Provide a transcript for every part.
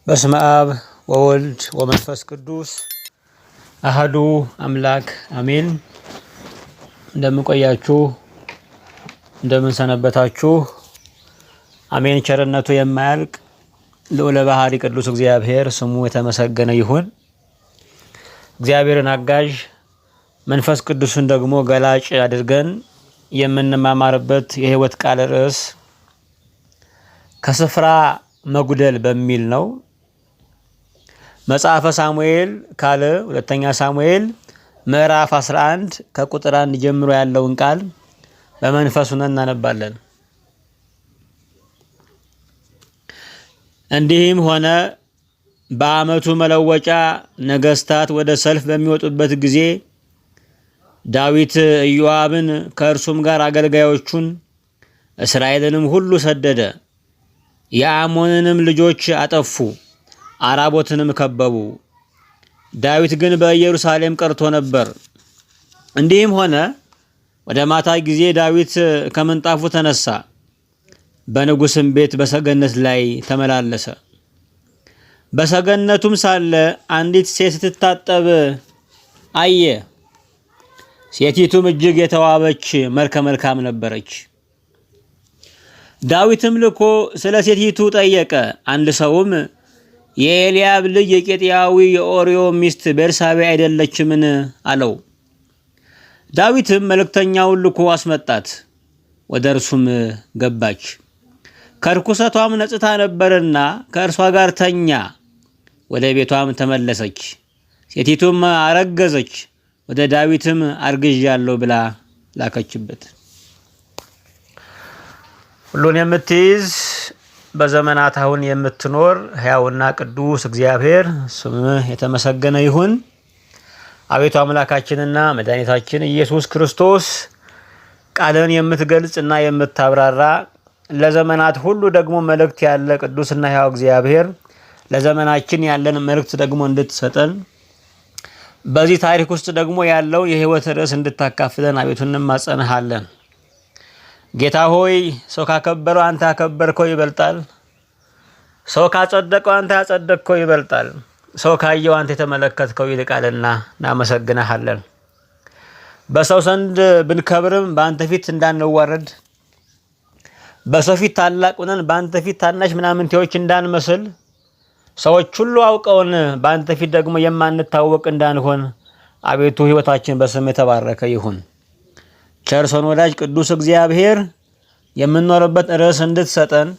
በስመ አብ ወወልድ ወመንፈስ ቅዱስ አሐዱ አምላክ አሜን። እንደምን ቆያችሁ? እንደምን ሰነበታችሁ? አሜን። ቸርነቱ የማያልቅ ልዑለ ባሕሪ ቅዱስ እግዚአብሔር ስሙ የተመሰገነ ይሁን። እግዚአብሔርን አጋዥ መንፈስ ቅዱስን ደግሞ ገላጭ አድርገን የምንማማርበት የሕይወት ቃል ርዕስ ከስፍራ መጉደል በሚል ነው። መጽሐፈ ሳሙኤል ካለ ሁለተኛ ሳሙኤል ምዕራፍ 11 ከቁጥር 1 ጀምሮ ያለውን ቃል በመንፈሱ እናነባለን። እንዲህም ሆነ በዓመቱ መለወጫ ነገስታት ወደ ሰልፍ በሚወጡበት ጊዜ ዳዊት ኢዮአብን ከእርሱም ጋር አገልጋዮቹን እስራኤልንም ሁሉ ሰደደ። የአሞንንም ልጆች አጠፉ፣ አራቦትንም ከበቡ። ዳዊት ግን በኢየሩሳሌም ቀርቶ ነበር። እንዲህም ሆነ ወደ ማታ ጊዜ ዳዊት ከምንጣፉ ተነሳ፣ በንጉስም ቤት በሰገነት ላይ ተመላለሰ። በሰገነቱም ሳለ አንዲት ሴት ስትታጠብ አየ። ሴቲቱም እጅግ የተዋበች መልከ መልካም ነበረች። ዳዊትም ልኮ ስለ ሴቲቱ ጠየቀ። አንድ ሰውም የኤልያብ ልጅ የቄጥያዊ የኦርዮ ሚስት ቤርሳቤ አይደለችምን አለው። ዳዊትም መልእክተኛውን ልኮ አስመጣት፣ ወደ እርሱም ገባች። ከርኩሰቷም ነጽታ ነበርና ከእርሷ ጋር ተኛ። ወደ ቤቷም ተመለሰች። ሴቲቱም አረገዘች። ወደ ዳዊትም አርግዣለሁ ብላ ላከችበት። ሁሉን የምትይዝ በዘመናት አሁን የምትኖር ሕያውና ቅዱስ እግዚአብሔር ስምህ የተመሰገነ ይሁን። አቤቱ አምላካችንና መድኃኒታችን ኢየሱስ ክርስቶስ ቃልን የምትገልጽና የምታብራራ ለዘመናት ሁሉ ደግሞ መልእክት ያለ ቅዱስና ሕያው እግዚአብሔር ለዘመናችን ያለን መልእክት ደግሞ እንድትሰጠን በዚህ ታሪክ ውስጥ ደግሞ ያለው የሕይወት ርዕስ እንድታካፍለን አቤቱ እንማጸንሃለን። ጌታ ሆይ ሰው ካከበረው አንተ ያከበርከው ይበልጣል። ሰው ካጸደቀው አንተ ያጸደቅከው ይበልጣል። ሰው ካየው አንተ የተመለከትከው ይልቃልና እናመሰግንሃለን። በሰው ዘንድ ብንከብርም በአንተ ፊት እንዳንዋረድ፣ በሰው ፊት ታላቅ ሆነን በአንተ ፊት ታናሽ ምናምንቴዎች እንዳንመስል፣ ሰዎች ሁሉ አውቀውን በአንተ ፊት ደግሞ የማንታወቅ እንዳንሆን አቤቱ ሕይወታችን በስም የተባረከ ይሁን። ቸርሶን ወዳጅ ቅዱስ እግዚአብሔር የምንኖርበት ርዕስ እንድትሰጠን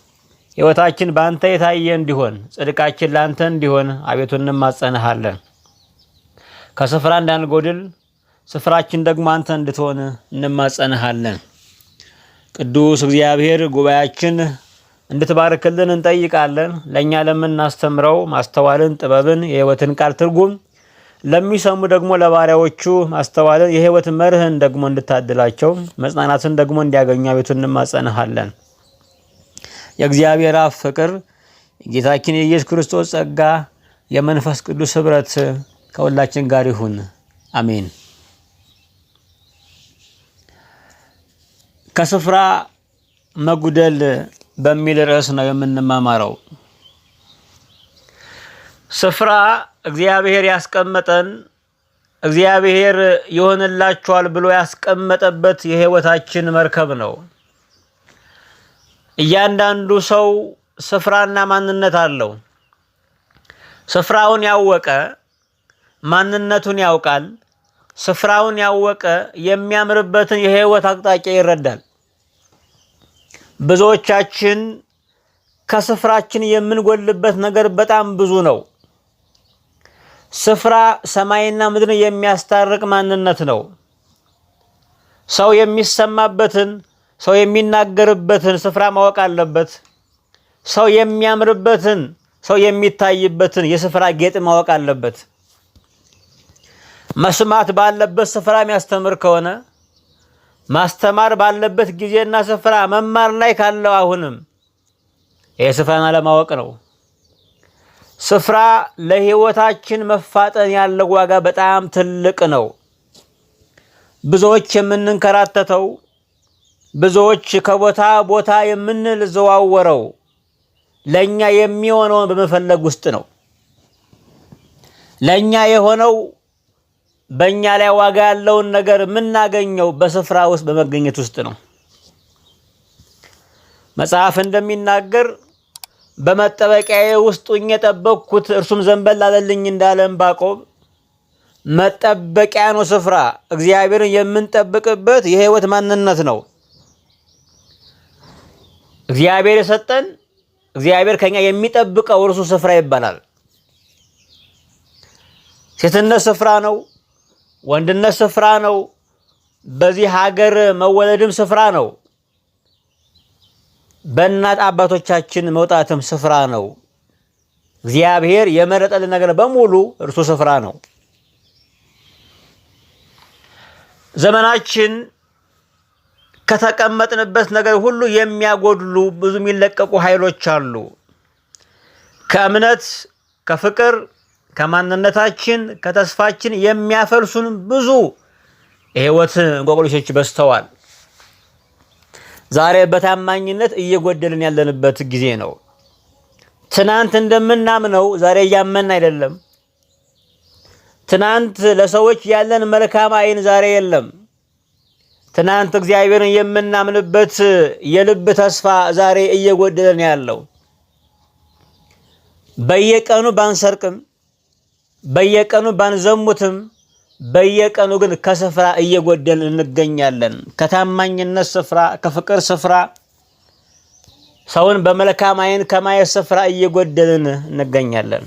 ሕይወታችን በአንተ የታየ እንዲሆን ጽድቃችን ለአንተ እንዲሆን አቤቱ እንማጸንሃለን። ከስፍራ እንዳንጎድል ስፍራችን ደግሞ አንተ እንድትሆን እንማጸንሃለን። ቅዱስ እግዚአብሔር ጉባኤያችን እንድትባርክልን እንጠይቃለን። ለእኛ ለምናስተምረው ማስተዋልን፣ ጥበብን፣ የሕይወትን ቃል ትርጉም ለሚሰሙ ደግሞ ለባሪያዎቹ ማስተዋልን የሕይወት መርህን ደግሞ እንድታድላቸው መጽናናትን ደግሞ እንዲያገኙ አቤቱ እንማጸንሃለን። የእግዚአብሔር አብ ፍቅር፣ የጌታችን የኢየሱስ ክርስቶስ ጸጋ፣ የመንፈስ ቅዱስ ኅብረት ከሁላችን ጋር ይሁን፣ አሜን። ከስፍራ መጉደል በሚል ርዕስ ነው የምንማማረው። ስፍራ እግዚአብሔር ያስቀመጠን እግዚአብሔር ይሆንላችኋል ብሎ ያስቀመጠበት የሕይወታችን መርከብ ነው። እያንዳንዱ ሰው ስፍራና ማንነት አለው። ስፍራውን ያወቀ ማንነቱን ያውቃል። ስፍራውን ያወቀ የሚያምርበትን የሕይወት አቅጣጫ ይረዳል። ብዙዎቻችን ከስፍራችን የምንጎልበት ነገር በጣም ብዙ ነው። ስፍራ ሰማይና ምድርን የሚያስታርቅ ማንነት ነው። ሰው የሚሰማበትን፣ ሰው የሚናገርበትን ስፍራ ማወቅ አለበት። ሰው የሚያምርበትን፣ ሰው የሚታይበትን የስፍራ ጌጥ ማወቅ አለበት። መስማት ባለበት ስፍራ የሚያስተምር ከሆነ ማስተማር ባለበት ጊዜና ስፍራ መማር ላይ ካለው አሁንም ይህ ስፍራን አለማወቅ ነው። ስፍራ ለሕይወታችን መፋጠን ያለው ዋጋ በጣም ትልቅ ነው። ብዙዎች የምንንከራተተው፣ ብዙዎች ከቦታ ቦታ የምንዘዋወረው ለኛ የሚሆነውን በመፈለግ ውስጥ ነው። ለኛ የሆነው በእኛ ላይ ዋጋ ያለውን ነገር የምናገኘው በስፍራ ውስጥ በመገኘት ውስጥ ነው። መጽሐፍ እንደሚናገር በመጠበቂያዬ ውስጥ ሆኜ ጠበቅኩት እርሱም ዘንበል አለልኝ እንዳለ ዕንባቆም መጠበቂያ ነው ስፍራ። እግዚአብሔርን የምንጠብቅበት የህይወት ማንነት ነው። እግዚአብሔር የሰጠን እግዚአብሔር ከኛ የሚጠብቀው እርሱ ስፍራ ይባላል። ሴትነት ስፍራ ነው። ወንድነት ስፍራ ነው። በዚህ ሀገር መወለድም ስፍራ ነው። በእናት አባቶቻችን መውጣትም ስፍራ ነው። እግዚአብሔር የመረጠልን ነገር በሙሉ እርሱ ስፍራ ነው። ዘመናችን ከተቀመጥንበት ነገር ሁሉ የሚያጎድሉ ብዙ የሚለቀቁ ኃይሎች አሉ። ከእምነት፣ ከፍቅር፣ ከማንነታችን፣ ከተስፋችን የሚያፈልሱን ብዙ የህይወት እንቆቅልሾች በዝተዋል። ዛሬ በታማኝነት እየጎደልን ያለንበት ጊዜ ነው። ትናንት እንደምናምነው ዛሬ እያመን አይደለም። ትናንት ለሰዎች ያለን መልካም አይን ዛሬ የለም። ትናንት እግዚአብሔርን የምናምንበት የልብ ተስፋ ዛሬ እየጎደለን ያለው። በየቀኑ ባንሰርቅም፣ በየቀኑ ባንዘሙትም፣ በየቀኑ ግን ከስፍራ እየጎደልን እንገኛለን። ከታማኝነት ስፍራ፣ ከፍቅር ስፍራ፣ ሰውን በመልካም አይን ከማየት ስፍራ እየጎደልን እንገኛለን።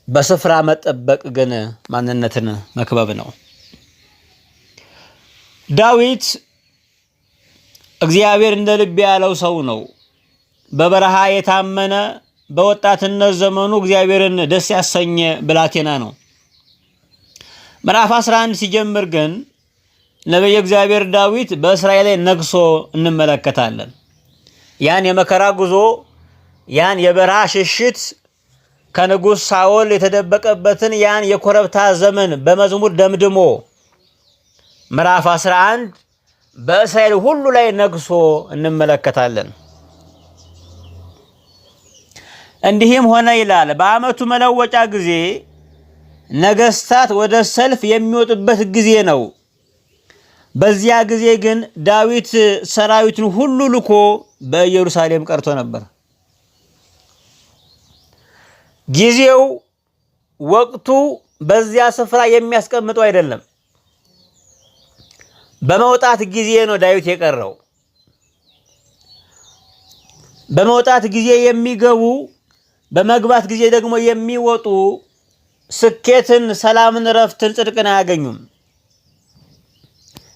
በስፍራ መጠበቅ ግን ማንነትን መክበብ ነው። ዳዊት እግዚአብሔር እንደ ልብ ያለው ሰው ነው። በበረሃ የታመነ በወጣትነት ዘመኑ እግዚአብሔርን ደስ ያሰኘ ብላቴና ነው። ምዕራፍ 11 ሲጀምር ግን ነቢየ እግዚአብሔር ዳዊት በእስራኤል ላይ ነግሶ እንመለከታለን። ያን የመከራ ጉዞ፣ ያን የበረሃ ሽሽት፣ ከንጉሥ ሳኦል የተደበቀበትን ያን የኮረብታ ዘመን በመዝሙር ደምድሞ ምዕራፍ 11 በእስራኤል ሁሉ ላይ ነግሶ እንመለከታለን። እንዲህም ሆነ ይላል፣ በዓመቱ መለወጫ ጊዜ ነገሥታት ወደ ሰልፍ የሚወጡበት ጊዜ ነው። በዚያ ጊዜ ግን ዳዊት ሰራዊቱን ሁሉ ልኮ በኢየሩሳሌም ቀርቶ ነበር። ጊዜው ወቅቱ በዚያ ስፍራ የሚያስቀምጠው አይደለም። በመውጣት ጊዜ ነው ዳዊት የቀረው። በመውጣት ጊዜ የሚገቡ በመግባት ጊዜ ደግሞ የሚወጡ ስኬትን፣ ሰላምን፣ ረፍትን፣ ጽድቅን አያገኙም።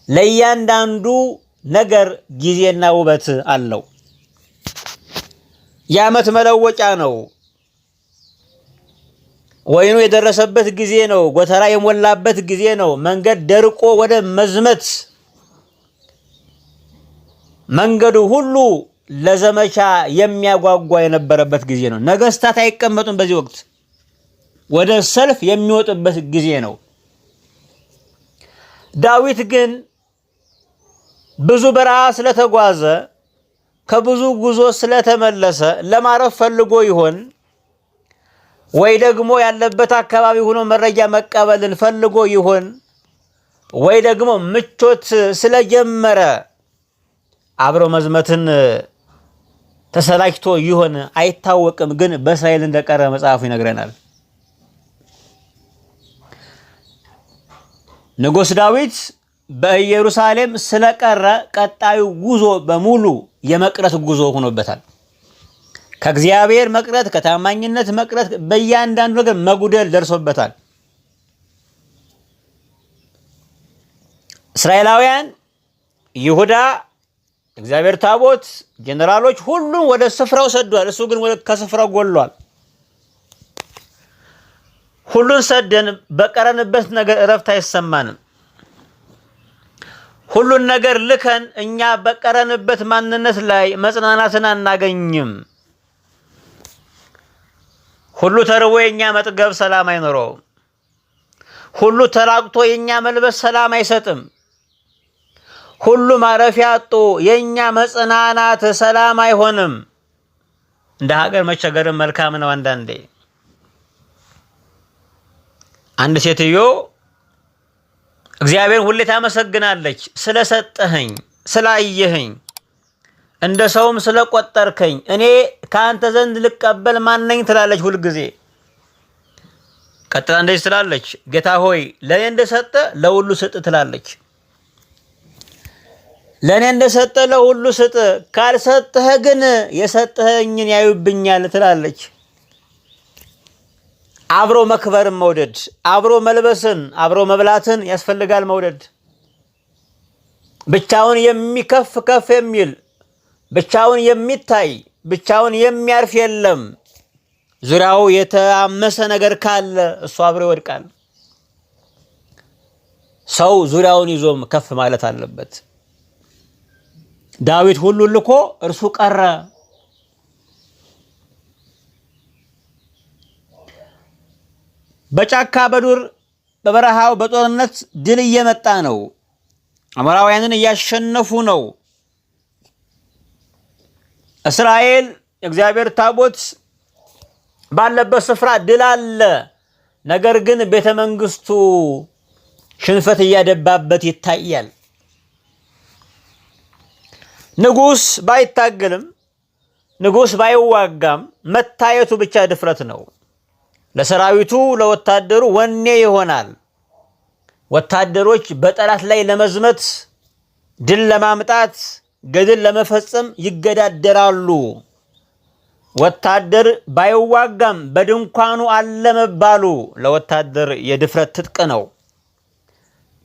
ለእያንዳንዱ ነገር ጊዜና ውበት አለው። የዓመት መለወጫ ነው። ወይኑ የደረሰበት ጊዜ ነው። ጎተራ የሞላበት ጊዜ ነው። መንገድ ደርቆ ወደ መዝመት መንገዱ ሁሉ ለዘመቻ የሚያጓጓ የነበረበት ጊዜ ነው። ነገሥታት አይቀመጡም። በዚህ ወቅት ወደ ሰልፍ የሚወጡበት ጊዜ ነው። ዳዊት ግን ብዙ በረሃ ስለተጓዘ ከብዙ ጉዞ ስለተመለሰ ለማረፍ ፈልጎ ይሆን ወይ ደግሞ ያለበት አካባቢ ሆኖ መረጃ መቀበልን ፈልጎ ይሆን ወይ ደግሞ ምቾት ስለጀመረ አብሮ መዝመትን ተሰላችቶ ይሆን አይታወቅም። ግን በእስራኤል እንደቀረ መጽሐፉ ይነግረናል። ንጉሥ ዳዊት በኢየሩሳሌም ስለቀረ ቀጣዩ ጉዞ በሙሉ የመቅረት ጉዞ ሆኖበታል። ከእግዚአብሔር መቅረት፣ ከታማኝነት መቅረት፣ በእያንዳንዱ ነገር መጉደል ደርሶበታል። እስራኤላውያን፣ ይሁዳ፣ እግዚአብሔር ታቦት፣ ጀነራሎች ሁሉም ወደ ስፍራው ሰዷል። እሱ ግን ከስፍራው ጎሏል። ሁሉን ሰደን በቀረንበት ነገር እረፍት አይሰማንም። ሁሉን ነገር ልከን እኛ በቀረንበት ማንነት ላይ መጽናናትን አናገኝም። ሁሉ ተርቦ የኛ መጥገብ ሰላም አይኖረውም። ሁሉ ተራቅቶ የኛ መልበስ ሰላም አይሰጥም። ሁሉ ማረፊያ አጥቶ የኛ መጽናናት ሰላም አይሆንም። እንደ ሀገር መቸገርም መልካም ነው። አንዳንዴ አንድ ሴትዮ እግዚአብሔር ሁሌ ታመሰግናለች። ስለሰጠኸኝ፣ ስላየኸኝ፣ እንደ ሰውም ስለቆጠርከኝ እኔ ካንተ ዘንድ ልቀበል ማነኝ ትላለች ሁል ጊዜ። ቀጥላ እንደዚህ ትላለች፣ ጌታ ሆይ ለኔ እንደሰጠ ለሁሉ ስጥ ትላለች። ለኔ እንደሰጠ ለሁሉ ስጥ፣ ካልሰጠህ ግን የሰጠኸኝን ያዩብኛል ትላለች። አብሮ መክበርን መውደድ፣ አብሮ መልበስን፣ አብሮ መብላትን ያስፈልጋል መውደድ። ብቻውን የሚከፍ ከፍ የሚል ብቻውን የሚታይ ብቻውን የሚያርፍ የለም። ዙሪያው የተአመሰ ነገር ካለ እሱ አብሮ ይወድቃል። ሰው ዙሪያውን ይዞም ከፍ ማለት አለበት። ዳዊት ሁሉ ልኮ እርሱ ቀረ። በጫካ በዱር በበረሃው በጦርነት ድል እየመጣ ነው። አሞራውያንን እያሸነፉ ነው። እስራኤል የእግዚአብሔር ታቦት ባለበት ስፍራ ድል አለ። ነገር ግን ቤተ መንግስቱ ሽንፈት እያደባበት ይታያል። ንጉስ ባይታገልም ንጉስ ባይዋጋም መታየቱ ብቻ ድፍረት ነው። ለሰራዊቱ ለወታደሩ ወኔ ይሆናል። ወታደሮች በጠላት ላይ ለመዝመት ድል ለማምጣት ገድል ለመፈጸም ይገዳደራሉ። ወታደር ባይዋጋም በድንኳኑ አለ መባሉ ለወታደር የድፍረት ትጥቅ ነው።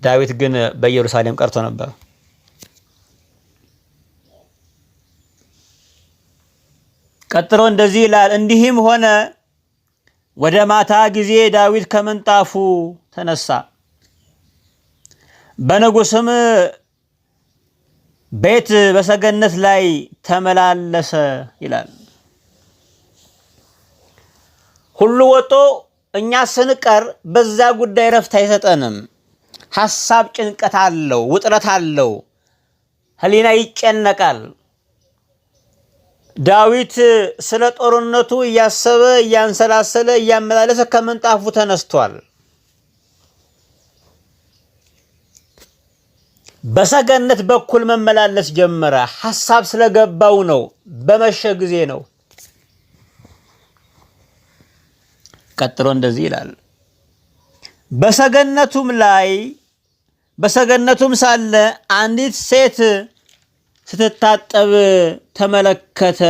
ዳዊት ግን በኢየሩሳሌም ቀርቶ ነበር። ቀጥሎ እንደዚህ ይላል፣ እንዲህም ሆነ ወደ ማታ ጊዜ ዳዊት ከምንጣፉ ተነሳ፣ በንጉሥም ቤት በሰገነት ላይ ተመላለሰ ይላል። ሁሉ ወጦ እኛ ስንቀር በዛ ጉዳይ ረፍት አይሰጠንም። ሐሳብ ጭንቀት አለው፣ ውጥረት አለው፣ ህሊና ይጨነቃል። ዳዊት ስለ ጦርነቱ እያሰበ እያንሰላሰለ እያመላለሰ ከምንጣፉ ተነስቷል። በሰገነት በኩል መመላለስ ጀመረ። ሐሳብ ስለገባው ነው። በመሸ ጊዜ ነው። ቀጥሎ እንደዚህ ይላል፣ በሰገነቱም ሳለ አንዲት ሴት ስትታጠብ ተመለከተ።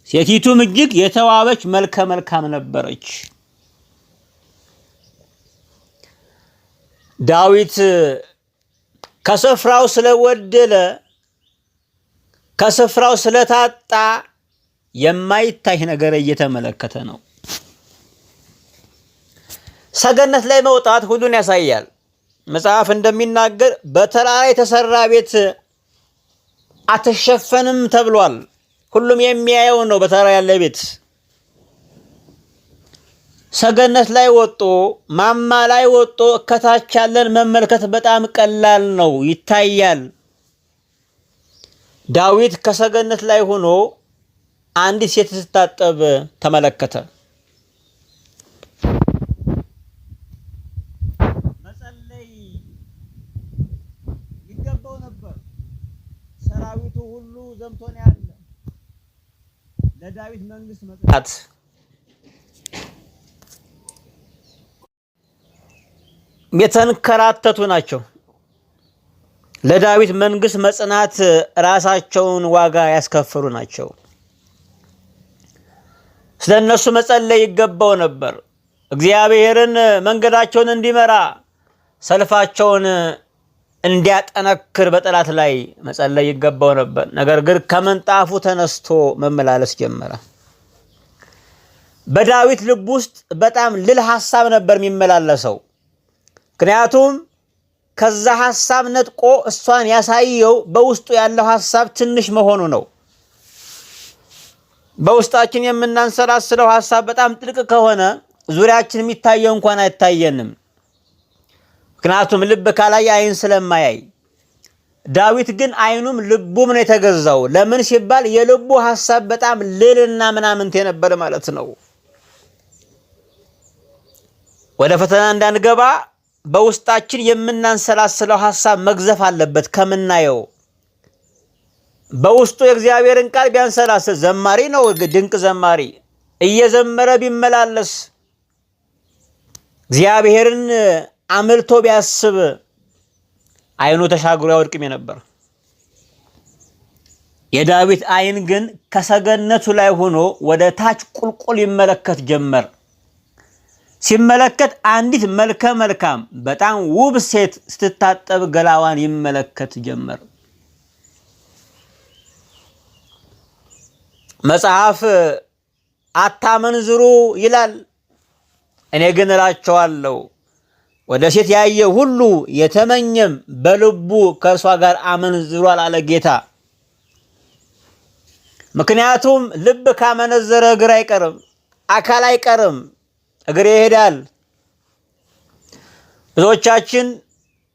ሴቲቱም እጅግ የተዋበች መልከ መልካም ነበረች። ዳዊት ከስፍራው ስለወደለ ከስፍራው ስለታጣ የማይታይ ነገር እየተመለከተ ነው። ሰገነት ላይ መውጣት ሁሉን ያሳያል። መጽሐፍ እንደሚናገር በተራራ የተሰራ ቤት አትሸፈንም ተብሏል። ሁሉም የሚያየው ነው በተራራ ያለ ቤት። ሰገነት ላይ ወጦ ማማ ላይ ወጦ ከታች ያለን መመልከት በጣም ቀላል ነው፣ ይታያል። ዳዊት ከሰገነት ላይ ሆኖ አንዲት ሴት ስትታጠብ ተመለከተ። መጸለይ ይገባው ነበር። ሰራዊቱ ሁሉ ዘምቶ ነው ያለ። ለዳዊት መንግስት መጽናት የተንከራተቱ ናቸው። ለዳዊት መንግስት መጽናት ራሳቸውን ዋጋ ያስከፈሉ ናቸው። ስለነሱ መጸለይ ይገባው ነበር። እግዚአብሔርን መንገዳቸውን እንዲመራ ሰልፋቸውን እንዲያጠነክር በጠላት ላይ መጸለይ ይገባው ነበር። ነገር ግን ከምንጣፉ ተነስቶ መመላለስ ጀመረ። በዳዊት ልብ ውስጥ በጣም ልል ሐሳብ ነበር የሚመላለሰው። ምክንያቱም ከዛ ሐሳብ ነጥቆ እሷን ያሳየው በውስጡ ያለው ሐሳብ ትንሽ መሆኑ ነው። በውስጣችን የምናንሰላስለው ሐሳብ በጣም ጥልቅ ከሆነ ዙሪያችን የሚታየው እንኳን አይታየንም። ምክንያቱም ልብ ካላየ አይን ስለማያይ ዳዊት ግን አይኑም ልቡም ነው የተገዛው። ለምን ሲባል የልቡ ሐሳብ በጣም ልልና ምናምንት የነበረ ማለት ነው። ወደ ፈተና እንዳንገባ በውስጣችን የምናንሰላስለው ሐሳብ መግዘፍ አለበት ከምናየው። በውስጡ የእግዚአብሔርን ቃል ቢያንሰላስል ዘማሪ ነው፣ ድንቅ ዘማሪ እየዘመረ ቢመላለስ እግዚአብሔርን አምልቶ ቢያስብ አይኑ ተሻግሮ ያወድቅም ነበር። የዳዊት አይን ግን ከሰገነቱ ላይ ሆኖ ወደ ታች ቁልቁል ይመለከት ጀመር። ሲመለከት አንዲት መልከ መልካም በጣም ውብ ሴት ስትታጠብ ገላዋን ይመለከት ጀመር። መጽሐፍ አታመንዝሩ ይላል። እኔ ግን እላቸዋለሁ ወደ ሴት ያየ ሁሉ የተመኘም በልቡ ከእርሷ ጋር አመንዝሯል አለ ጌታ። ምክንያቱም ልብ ካመነዘረ እግር አይቀርም፣ አካል አይቀርም፣ እግር ይሄዳል። ብዙዎቻችን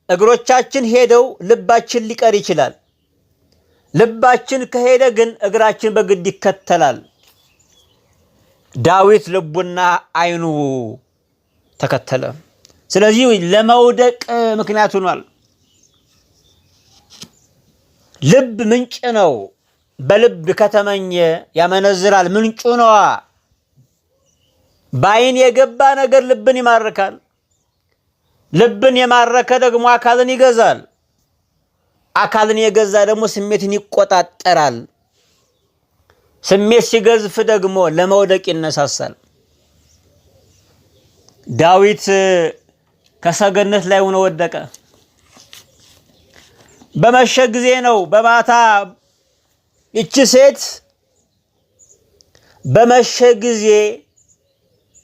እግሮቻችን ሄደው ልባችን ሊቀር ይችላል። ልባችን ከሄደ ግን እግራችን በግድ ይከተላል። ዳዊት ልቡና አይኑ ተከተለ። ስለዚህ ለመውደቅ ምክንያት ሆኗል። ልብ ምንጭ ነው። በልብ ከተመኘ ያመነዝራል፣ ምንጩ ነዋ። በአይን የገባ ነገር ልብን ይማርካል። ልብን የማረከ ደግሞ አካልን ይገዛል። አካልን የገዛ ደግሞ ስሜትን ይቆጣጠራል። ስሜት ሲገዝፍ ደግሞ ለመውደቅ ይነሳሳል። ዳዊት ከሰገነት ላይ ሆኖ ወደቀ። በመሸ ጊዜ ነው። በማታ ይቺ ሴት በመሸ ጊዜ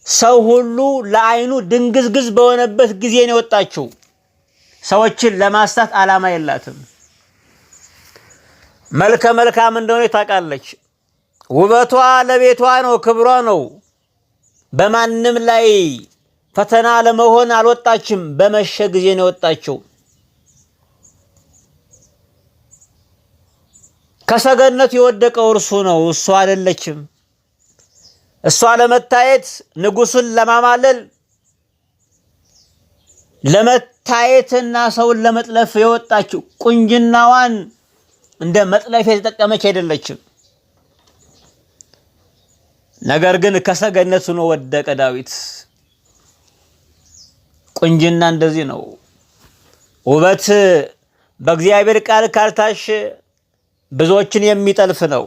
ሰው ሁሉ ለአይኑ ድንግዝግዝ በሆነበት ጊዜ ነው የወጣችው። ሰዎችን ለማሳት ዓላማ የላትም። መልከ መልካም እንደሆነ ታውቃለች። ውበቷ ለቤቷ ነው፣ ክብሯ ነው። በማንም ላይ ፈተና ለመሆን አልወጣችም። በመሸ ጊዜ ነው የወጣችው። ከሰገነቱ የወደቀው እርሱ ነው፣ እሷ አይደለችም። እሷ ለመታየት ንጉሱን ለማማለል ለመታየትና ሰውን ለመጥለፍ የወጣችው ቁንጅናዋን እንደ መጥለፍ የተጠቀመች አይደለችም። ነገር ግን ከሰገነቱ ነው ወደቀ ዳዊት። ቁንጅና እንደዚህ ነው። ውበት በእግዚአብሔር ቃል ካልታሽ ብዙዎችን የሚጠልፍ ነው።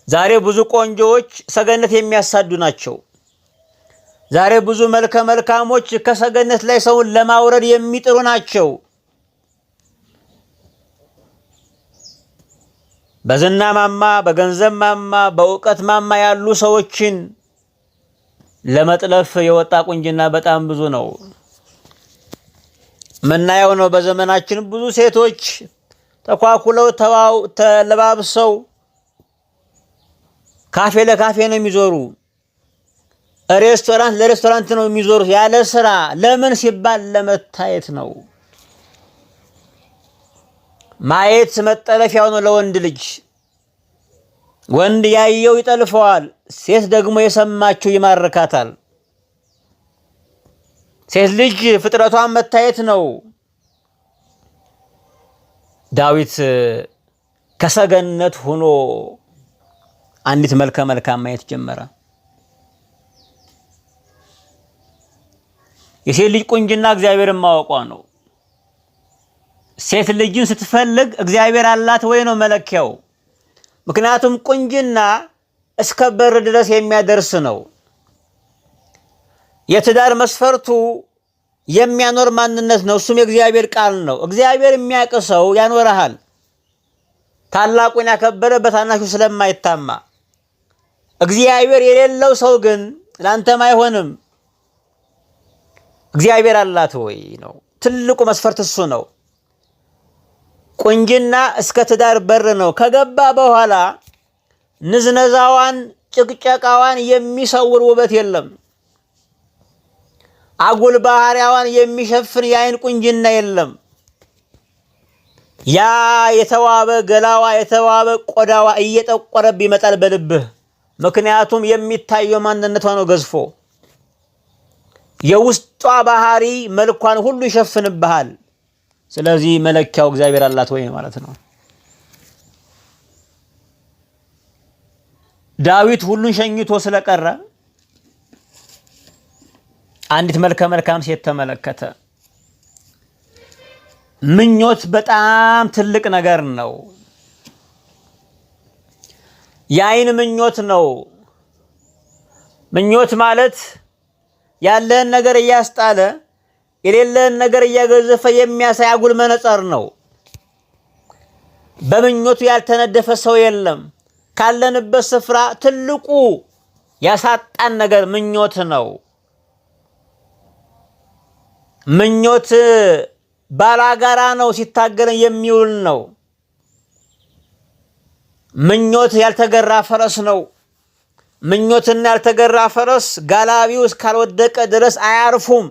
ዛሬ ብዙ ቆንጆዎች ሰገነት የሚያሳዱ ናቸው። ዛሬ ብዙ መልከ መልካሞች ከሰገነት ላይ ሰውን ለማውረድ የሚጥሩ ናቸው። በዝና ማማ፣ በገንዘብ ማማ፣ በእውቀት ማማ ያሉ ሰዎችን ለመጥለፍ የወጣ ቁንጅና በጣም ብዙ ነው። ምናየው ነው። በዘመናችን ብዙ ሴቶች ተኳኩለው ተለባብሰው ካፌ ለካፌ ነው የሚዞሩ፣ ሬስቶራንት ለሬስቶራንት ነው የሚዞሩት ያለ ስራ። ለምን ሲባል ለመታየት ነው። ማየት መጠለፊያው ነው ለወንድ ልጅ። ወንድ ያየው ይጠልፈዋል፣ ሴት ደግሞ የሰማችው ይማርካታል። ሴት ልጅ ፍጥረቷን መታየት ነው። ዳዊት ከሰገነት ሆኖ አንዲት መልከ መልካም ማየት ጀመረ። የሴት ልጅ ቁንጅና እግዚአብሔርን ማወቋ ነው። ሴት ልጅን ስትፈልግ እግዚአብሔር አላት ወይ ነው መለኪያው። ምክንያቱም ቁንጅና እስከ በር ድረስ የሚያደርስ ነው። የትዳር መስፈርቱ የሚያኖር ማንነት ነው። እሱም የእግዚአብሔር ቃል ነው። እግዚአብሔር የሚያውቅ ሰው ያኖርሃል። ታላቁን ያከበረ በታናሹ ስለማይታማ። እግዚአብሔር የሌለው ሰው ግን ላንተም አይሆንም። እግዚአብሔር አላት ወይ ነው ትልቁ መስፈርት፣ እሱ ነው። ቁንጅና እስከ ትዳር በር ነው። ከገባ በኋላ ንዝነዛዋን ጭቅጨቃዋን የሚሰውር ውበት የለም። አጉል ባህሪያዋን የሚሸፍን የአይን ቁንጅና የለም። ያ የተዋበ ገላዋ የተዋበ ቆዳዋ እየጠቆረብ ይመጣል በልብህ። ምክንያቱም የሚታየው ማንነቷ ነው ገዝፎ። የውስጧ ባህሪ መልኳን ሁሉ ይሸፍንብሃል። ስለዚህ መለኪያው እግዚአብሔር አላት ወይ ማለት ነው። ዳዊት ሁሉን ሸኝቶ ስለቀረ አንዲት መልከ መልካም ሴት ተመለከተ። ምኞት በጣም ትልቅ ነገር ነው። የአይን ምኞት ነው። ምኞት ማለት ያለን ነገር እያስጣለ የሌለን ነገር እያገዘፈ የሚያሳይ አጉል መነጽር ነው። በምኞቱ ያልተነደፈ ሰው የለም። ካለንበት ስፍራ ትልቁ ያሳጣን ነገር ምኞት ነው። ምኞት ባላጋራ ነው፣ ሲታገለን የሚውል ነው። ምኞት ያልተገራ ፈረስ ነው። ምኞትና ያልተገራ ፈረስ ጋላቢው እስካልወደቀ ድረስ አያርፉም።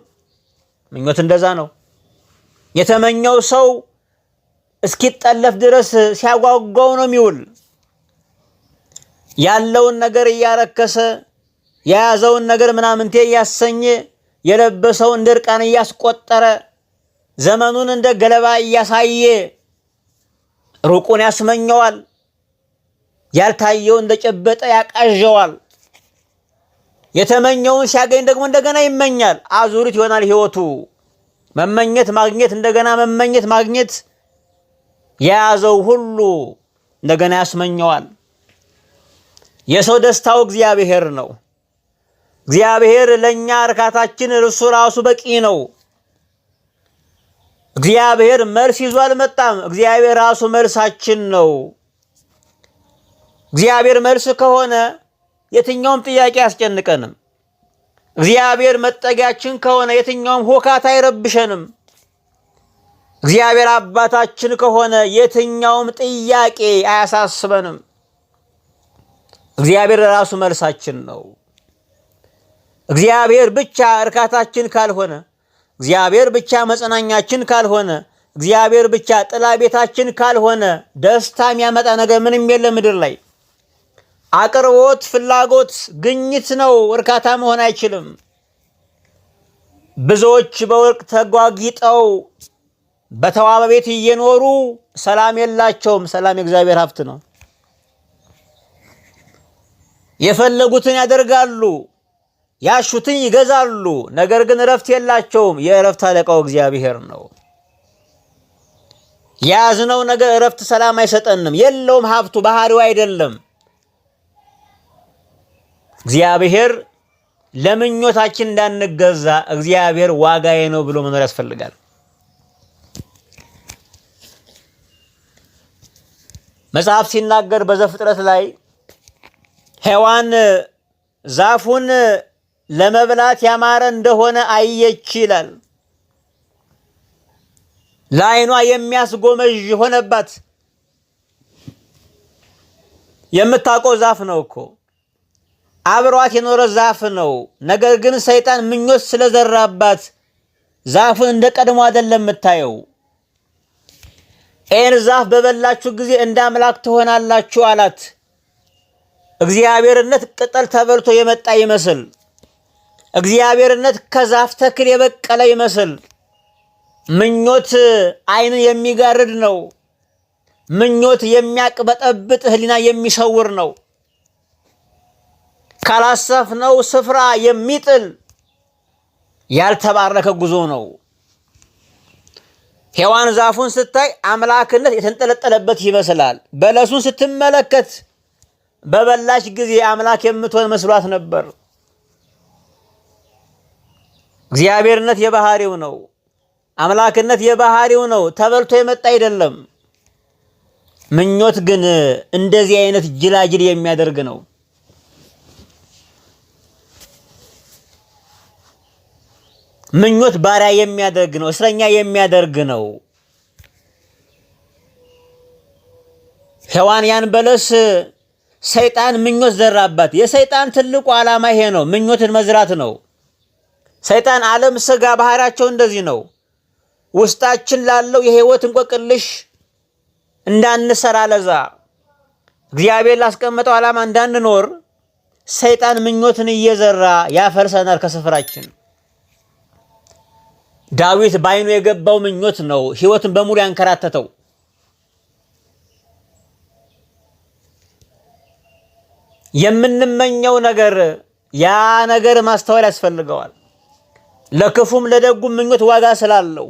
ምኞት እንደዛ ነው። የተመኘው ሰው እስኪጠለፍ ድረስ ሲያጓጓው ነው የሚውል። ያለውን ነገር እያረከሰ የያዘውን ነገር ምናምንቴ እያሰኘ የለበሰውን እንደ እርቃን እያስቆጠረ ዘመኑን እንደ ገለባ እያሳየ ሩቁን ያስመኘዋል። ያልታየው እንደጨበጠ ያቃዠዋል። የተመኘውን ሲያገኝ ደግሞ እንደገና ይመኛል። አዙሪት ይሆናል ህይወቱ። መመኘት ማግኘት፣ እንደገና መመኘት ማግኘት። የያዘው ሁሉ እንደገና ያስመኘዋል። የሰው ደስታው እግዚአብሔር ነው። እግዚአብሔር ለኛ እርካታችን እርሱ ራሱ በቂ ነው። እግዚአብሔር መልስ ይዞ አልመጣም። እግዚአብሔር ራሱ መልሳችን ነው። እግዚአብሔር መልስ ከሆነ የትኛውም ጥያቄ አያስጨንቀንም። እግዚአብሔር መጠጊያችን ከሆነ የትኛውም ሁካታ አይረብሸንም። እግዚአብሔር አባታችን ከሆነ የትኛውም ጥያቄ አያሳስበንም። እግዚአብሔር ራሱ መልሳችን ነው። እግዚአብሔር ብቻ እርካታችን ካልሆነ፣ እግዚአብሔር ብቻ መጽናኛችን ካልሆነ፣ እግዚአብሔር ብቻ ጥላ ቤታችን ካልሆነ ደስታ የሚያመጣ ነገር ምንም የለም ምድር ላይ። አቅርቦት፣ ፍላጎት፣ ግኝት ነው እርካታ መሆን አይችልም። ብዙዎች በወርቅ ተጓጊጠው በተዋበ ቤት እየኖሩ ሰላም የላቸውም። ሰላም የእግዚአብሔር ሀብት ነው። የፈለጉትን ያደርጋሉ፣ ያሹትን ይገዛሉ፣ ነገር ግን እረፍት የላቸውም። የእረፍት አለቃው እግዚአብሔር ነው። ያዝነው ነገር እረፍት ሰላም አይሰጠንም። የለውም ሀብቱ፣ ባህሪው አይደለም። እግዚአብሔር ለምኞታችን እንዳንገዛ እግዚአብሔር ዋጋዬ ነው ብሎ መኖር ያስፈልጋል። መጽሐፍ ሲናገር በዘፍጥረት ላይ ሔዋን ዛፉን ለመብላት ያማረ እንደሆነ አየች ይላል። ለዓይኗ የሚያስጎመዥ ሆነባት። የምታውቀው ዛፍ ነው እኮ አብሯት የኖረ ዛፍ ነው። ነገር ግን ሰይጣን ምኞት ስለዘራባት ዛፉን እንደ ቀድሞ አይደለም የምታየው። ይህን ዛፍ በበላችሁ ጊዜ እንደ አምላክ ትሆናላችሁ አላት። እግዚአብሔርነት ቅጠል ተበልቶ የመጣ ይመስል፣ እግዚአብሔርነት ከዛፍ ተክል የበቀለ ይመስል፣ ምኞት ዓይንን የሚጋርድ ነው። ምኞት የሚያቅበጠብጥ ሕሊና የሚሰውር ነው። ካላሰፍነው ስፍራ የሚጥል ያልተባረከ ጉዞ ነው። ሔዋን ዛፉን ስታይ አምላክነት የተንጠለጠለበት ይመስላል። በለሱን ስትመለከት በበላች ጊዜ አምላክ የምትሆን መስሏት ነበር። እግዚአብሔርነት የባህሪው ነው። አምላክነት የባህሪው ነው። ተበልቶ የመጣ አይደለም። ምኞት ግን እንደዚህ አይነት ጅላጅል የሚያደርግ ነው። ምኞት ባሪያ የሚያደርግ ነው። እስረኛ የሚያደርግ ነው። ሔዋን ያን በለስ ሰይጣን ምኞት ዘራባት። የሰይጣን ትልቁ ዓላማ ይሄ ነው፣ ምኞትን መዝራት ነው። ሰይጣን፣ ዓለም፣ ስጋ ባህሪያቸው እንደዚህ ነው። ውስጣችን ላለው የህይወት እንቆቅልሽ እንዳንሰራ ለዛ እግዚአብሔር ላስቀመጠው ዓላማ እንዳንኖር ሰይጣን ምኞትን እየዘራ ያፈርሰናል ከስፍራችን። ዳዊት ባይኑ የገባው ምኞት ነው ሕይወትን በሙሉ ያንከራተተው። የምንመኘው ነገር ያ ነገር ማስተዋል ያስፈልገዋል። ለክፉም ለደጉም ምኞት ዋጋ ስላለው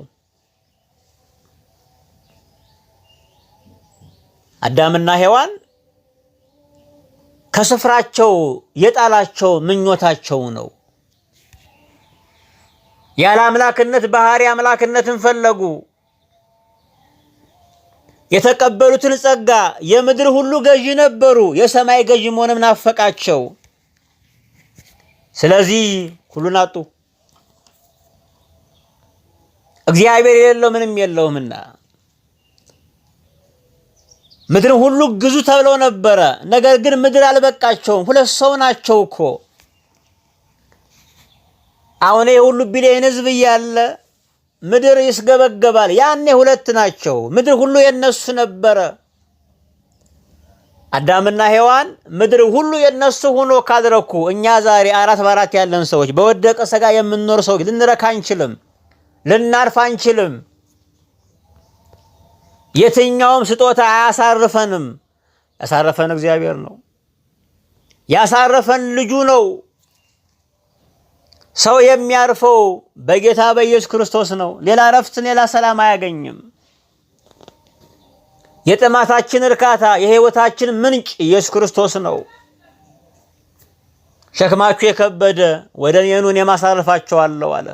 አዳምና ሔዋን ከስፍራቸው የጣላቸው ምኞታቸው ነው። ያለ አምላክነት ባህሪ አምላክነትን ፈለጉ። የተቀበሉትን ጸጋ የምድር ሁሉ ገዢ ነበሩ፣ የሰማይ ገዢ መሆንም ናፈቃቸው። ስለዚህ ሁሉን አጡ። እግዚአብሔር የሌለው ምንም የለውምና ምድርን ሁሉ ግዙ ተብለው ነበረ። ነገር ግን ምድር አልበቃቸውም። ሁለት ሰው ናቸው እኮ። አሁን የሁሉ ቢሊየን ሕዝብ እያለ ምድር ይስገበገባል። ያኔ ሁለት ናቸው። ምድር ሁሉ የነሱ ነበረ። አዳምና ሔዋን ምድር ሁሉ የነሱ ሆኖ ካደረኩ እኛ ዛሬ 4 በ4 ያለን ሰዎች በወደቀ ሥጋ የምንኖር ሰዎች ልንረካ አንችልም፣ ልናርፍ አንችልም። የትኛውም ስጦታ አያሳርፈንም። ያሳረፈን እግዚአብሔር ነው። ያሳረፈን ልጁ ነው። ሰው የሚያርፈው በጌታ በኢየሱስ ክርስቶስ ነው። ሌላ ረፍት፣ ሌላ ሰላም አያገኝም። የጥማታችን እርካታ፣ የሕይወታችን ምንጭ ኢየሱስ ክርስቶስ ነው። ሸክማችሁ የከበደ ወደ እኔ ኑ እኔም አሳርፋችኋለሁ አለ።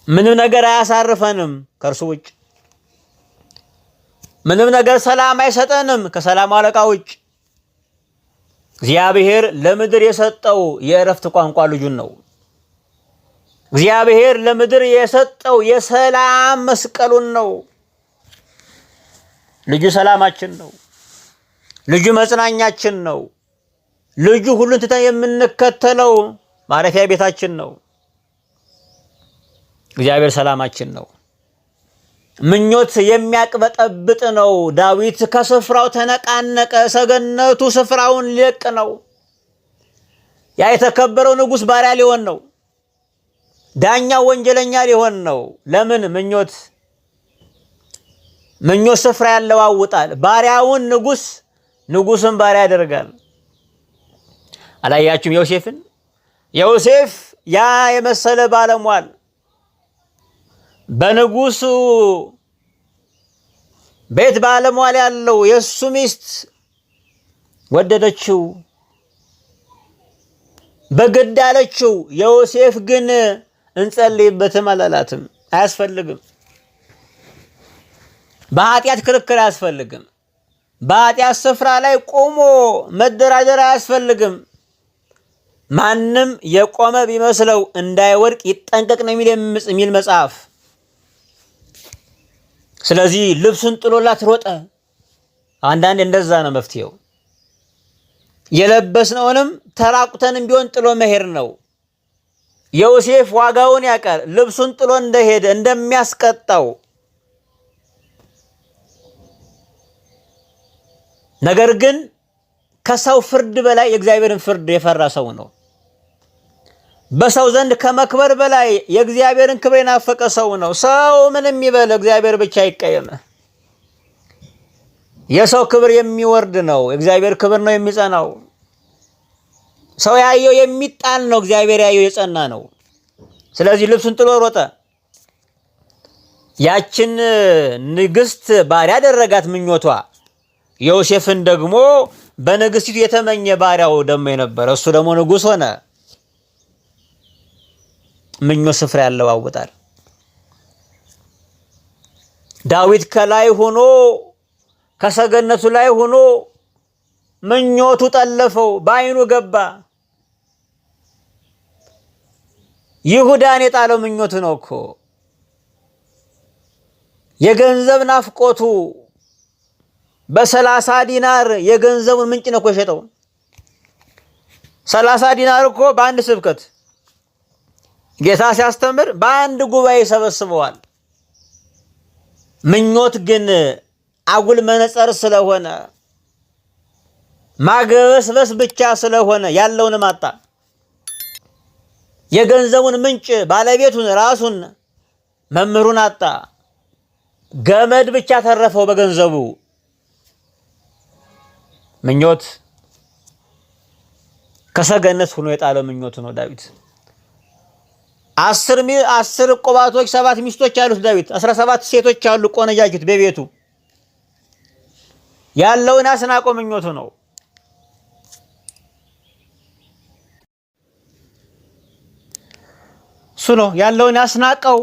ምንም ነገር አያሳርፈንም ከእርሱ ውጭ። ምንም ነገር ሰላም አይሰጠንም ከሰላም አለቃ ውጭ። እግዚአብሔር ለምድር የሰጠው የእረፍት ቋንቋ ልጁን ነው። እግዚአብሔር ለምድር የሰጠው የሰላም መስቀሉን ነው። ልጁ ሰላማችን ነው። ልጁ መጽናኛችን ነው። ልጁ ሁሉን ትተን የምንከተለው ማረፊያ ቤታችን ነው። እግዚአብሔር ሰላማችን ነው። ምኞት የሚያቅበጠብጥ ነው። ዳዊት ከስፍራው ተነቃነቀ። ሰገነቱ ስፍራውን ሊለቅ ነው። ያ የተከበረው ንጉሥ ባሪያ ሊሆን ነው። ዳኛው ወንጀለኛ ሊሆን ነው። ለምን? ምኞት ስፍራ ያለዋውጣል። ባሪያውን ንጉሥ፣ ንጉሥን ባሪያ ያደርጋል። አላያችሁም ዮሴፍን? ዮሴፍ ያ የመሰለ ባለሟል በንጉሱ ቤት ባለሟል ያለው የእሱ ሚስት ወደደችው፣ በግድ አለችው። ዮሴፍ ግን እንጸልይበትም አላላትም። አያስፈልግም። በኃጢአት ክርክር አያስፈልግም። በኃጢአት ስፍራ ላይ ቆሞ መደራደር አያስፈልግም። ማንም የቆመ ቢመስለው እንዳይወድቅ ይጠንቀቅ ነው የሚል መጽሐፍ። ስለዚህ ልብሱን ጥሎላት ሮጠ። አንዳንዴ እንደዛ ነው መፍትሄው። የለበስነውንም ተራቁተንም ቢሆን ጥሎ መሄድ ነው። ዮሴፍ ዋጋውን ያውቃል። ልብሱን ጥሎ እንደሄደ እንደሚያስቀጣው። ነገር ግን ከሰው ፍርድ በላይ የእግዚአብሔርን ፍርድ የፈራ ሰው ነው። በሰው ዘንድ ከመክበር በላይ የእግዚአብሔርን ክብር የናፈቀ ሰው ነው። ሰው ምንም ይበል፣ እግዚአብሔር ብቻ ይቀየም። የሰው ክብር የሚወርድ ነው፣ እግዚአብሔር ክብር ነው የሚጸናው። ሰው ያየው የሚጣል ነው፣ እግዚአብሔር ያየው የጸና ነው። ስለዚህ ልብሱን ጥሎ ሮጠ። ያችን ንግስት ባሪያ ያደረጋት ምኞቷ። ዮሴፍን ደግሞ በንግስቲቱ የተመኘ ባሪያው ደግሞ የነበረ እሱ ደግሞ ንጉሥ ሆነ። ምኞት ስፍራ ያለዋውጣል። ዳዊት ከላይ ሆኖ ከሰገነቱ ላይ ሆኖ ምኞቱ ጠለፈው፣ በዓይኑ ገባ። ይሁዳን የጣለው ምኞቱ ነው እኮ። የገንዘብ ናፍቆቱ በ30 ዲናር የገንዘቡን ምንጭ ነው እኮ የሸጠው። 30 ዲናር እኮ በአንድ ስብከት ጌታ ሲያስተምር በአንድ ጉባኤ ሰበስበዋል። ምኞት ግን አጉል መነጽር ስለሆነ ማገበስበስ ብቻ ስለሆነ ያለውን ማጣ። የገንዘቡን ምንጭ ባለቤቱን ራሱን መምህሩን አጣ። ገመድ ብቻ ተረፈው በገንዘቡ። ምኞት ከሰገነት ሆኖ የጣለው ምኞት ነው ዳዊት። 10 ቁባቶች 7 ሚስቶች አሉት ዳዊት። 17 ሴቶች አሉ ቆነጃጅት በቤቱ። ያለውን ያስናቀው ምኞቱ ነው። እሱ ነው ያለውን ያስናቀው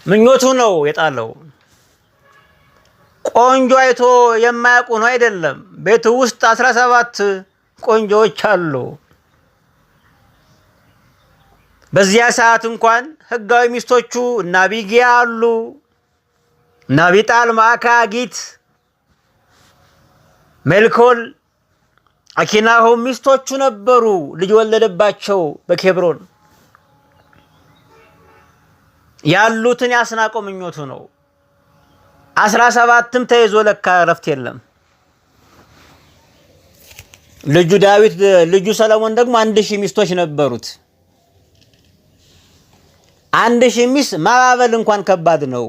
ምኞቱ ነው የጣለው። ቆንጆ አይቶ የማያውቁ ነው አይደለም። ቤቱ ውስጥ 17 ቆንጆዎች አሉ። በዚያ ሰዓት እንኳን ህጋዊ ሚስቶቹ እና አቢግያ አሉ፣ እና አቢጣል፣ ማዕካጊት፣ ሜልኮል፣ አኪናሆም ሚስቶቹ ነበሩ። ልጅ ወለደባቸው በኬብሮን። ያሉትን ያስናቀው ምኞቱ ነው። 17ም ተይዞ ለካ እረፍት የለም። ልጁ ዳዊት ልጁ ሰለሞን ደግሞ 1000 ሚስቶች ነበሩት። 1000 ሚስት ማባበል እንኳን ከባድ ነው።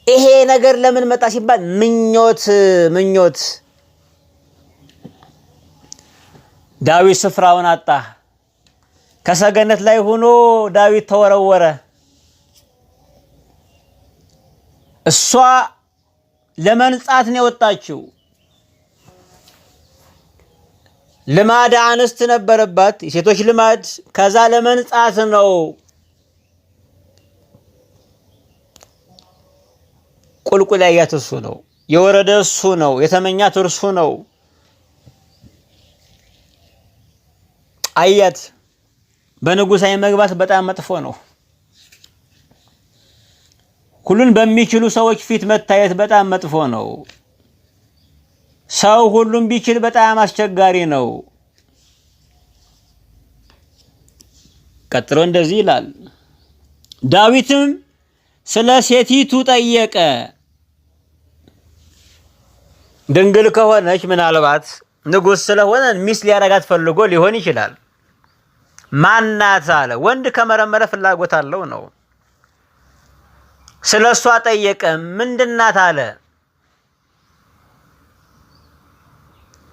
ይሄ ነገር ለምን መጣ ሲባል ምኞት። ዳዊት ስፍራውን አጣ። ከሰገነት ላይ ሆኖ ዳዊት ተወረወረ። እሷ ለመንጻት ነው የወጣችው። ልማድ አንስት ነበረባት፣ የሴቶች ልማድ። ከዛ ለመንጻት ነው። ቁልቁል ያያት እሱ ነው፣ የወረደ እሱ ነው፣ የተመኛት እርሱ ነው። አያት። በንጉሳዊ መግባት በጣም መጥፎ ነው። ሁሉን በሚችሉ ሰዎች ፊት መታየት በጣም መጥፎ ነው። ሰው ሁሉም ቢችል በጣም አስቸጋሪ ነው። ቀጥሎ እንደዚህ ይላል። ዳዊትም ስለ ሴቲቱ ጠየቀ። ድንግል ከሆነች ምናልባት ንጉሥ ስለሆነ ሚስት ሊያረጋት ፈልጎ ሊሆን ይችላል። ማናት አለ። ወንድ ከመረመረ ፍላጎት አለው ነው። ስለሷ ጠየቀ። ምንድናት አለ።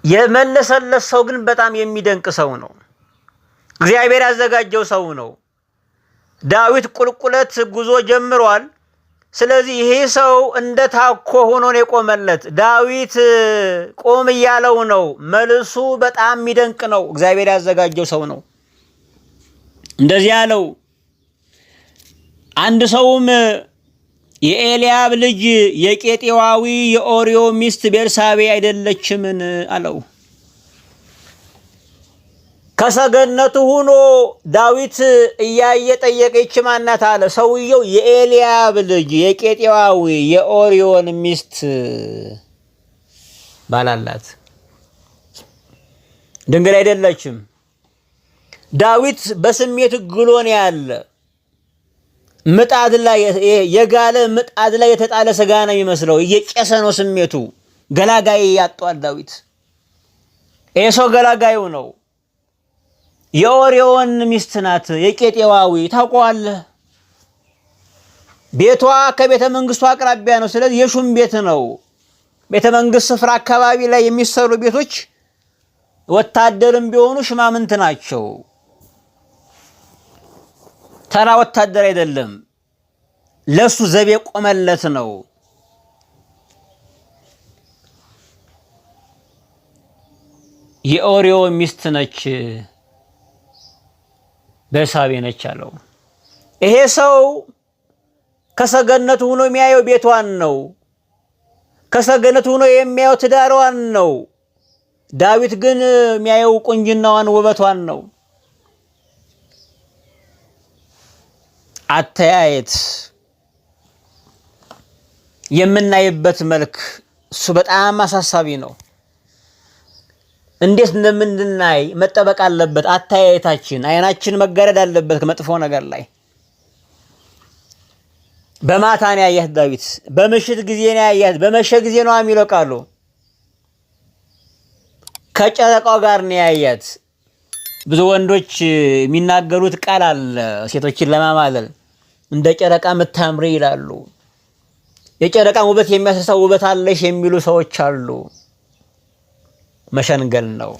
የመለሰለት ሰው ግን በጣም የሚደንቅ ሰው ነው። እግዚአብሔር ያዘጋጀው ሰው ነው። ዳዊት ቁልቁለት ጉዞ ጀምሯል። ስለዚህ ይሄ ሰው እንደ ታኮ ሆኖ ነው የቆመለት። ዳዊት ቆም እያለው ነው። መልሱ በጣም የሚደንቅ ነው። እግዚአብሔር ያዘጋጀው ሰው ነው። እንደዚህ ያለው አንድ ሰውም የኤልያብ ልጅ የቄጤዋዊ የኦርዮ ሚስት ቤርሳቤ አይደለችምን አለው። ከሰገነቱ ሆኖ ዳዊት እያየ ጠየቀች። ማናት አለ። ሰውየው የኤልያብ ልጅ የቄጤዋዊ የኦርዮን ሚስት ባላላት፣ ድንግል አይደለችም። ዳዊት በስሜት ግሎን ያለ ምጣድ ላይ የጋለ ምጣድ ላይ የተጣለ ስጋ ነው የሚመስለው። እየጨሰ ነው ስሜቱ። ገላጋይ ያጧል ዳዊት። ይሄ ሰው ገላጋዩ ነው። የኦርዮን ሚስት ናት፣ የቄጤዋዊ ታውቀዋለህ። ቤቷ ከቤተ መንግስቱ አቅራቢያ ነው። ስለዚህ የሹም ቤት ነው። ቤተ መንግስት ስፍራ አካባቢ ላይ የሚሰሩ ቤቶች ወታደርም ቢሆኑ ሽማምንት ናቸው። ተራ ወታደር አይደለም። ለሱ ዘብ የቆመለት ነው። የኦርዮ ሚስት ነች፣ ቤርሳቤ ነች አለው። ይሄ ሰው ከሰገነቱ ሆኖ የሚያየው ቤቷን ነው። ከሰገነቱ ሆኖ የሚያየው ትዳሯን ነው። ዳዊት ግን የሚያየው ቁንጅናዋን፣ ውበቷን ነው። አተያየት የምናይበት መልክ እሱ በጣም አሳሳቢ ነው። እንዴት እንደምንድናይ መጠበቅ አለበት። አተያየታችን፣ አይናችን መጋረድ አለበት ከመጥፎ ነገር ላይ። በማታ ነው ያያት ዳዊት፣ በምሽት ጊዜ ነው ያያት፣ በመሸ ጊዜ ነው የሚለው ቃሉ። ከጨረቃው ጋር ነው ያያት። ብዙ ወንዶች የሚናገሩት ቃል አለ ሴቶችን ለማማለል፣ እንደ ጨረቃ የምታምሪ ይላሉ። የጨረቃን ውበት የሚያሰሳው ውበት አለሽ የሚሉ ሰዎች አሉ። መሸንገል ነው።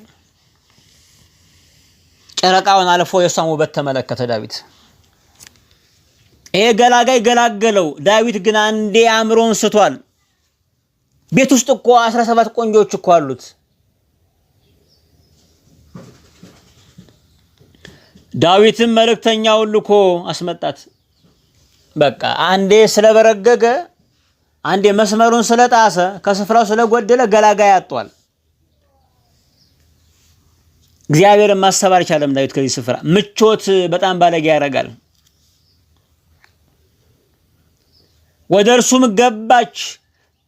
ጨረቃውን አልፎ የሷን ውበት ተመለከተ ዳዊት። ይሄ ገላጋይ ገላገለው። ዳዊት ግን አንዴ አእምሮን ስቷል። ቤት ውስጥ እኮ 17 ቆንጆች እኮ አሉት። ዳዊትም መልእክተኛውን ልኮ አስመጣት። በቃ አንዴ ስለበረገገ፣ አንዴ መስመሩን ስለጣሰ፣ ከስፍራው ስለጎደለ ገላጋይ አጥቷል። እግዚአብሔርን ማሰብ አልቻለም ዳዊት። ከዚህ ስፍራ ምቾት በጣም ባለጌ ያደርጋል። ወደ እርሱም ገባች፣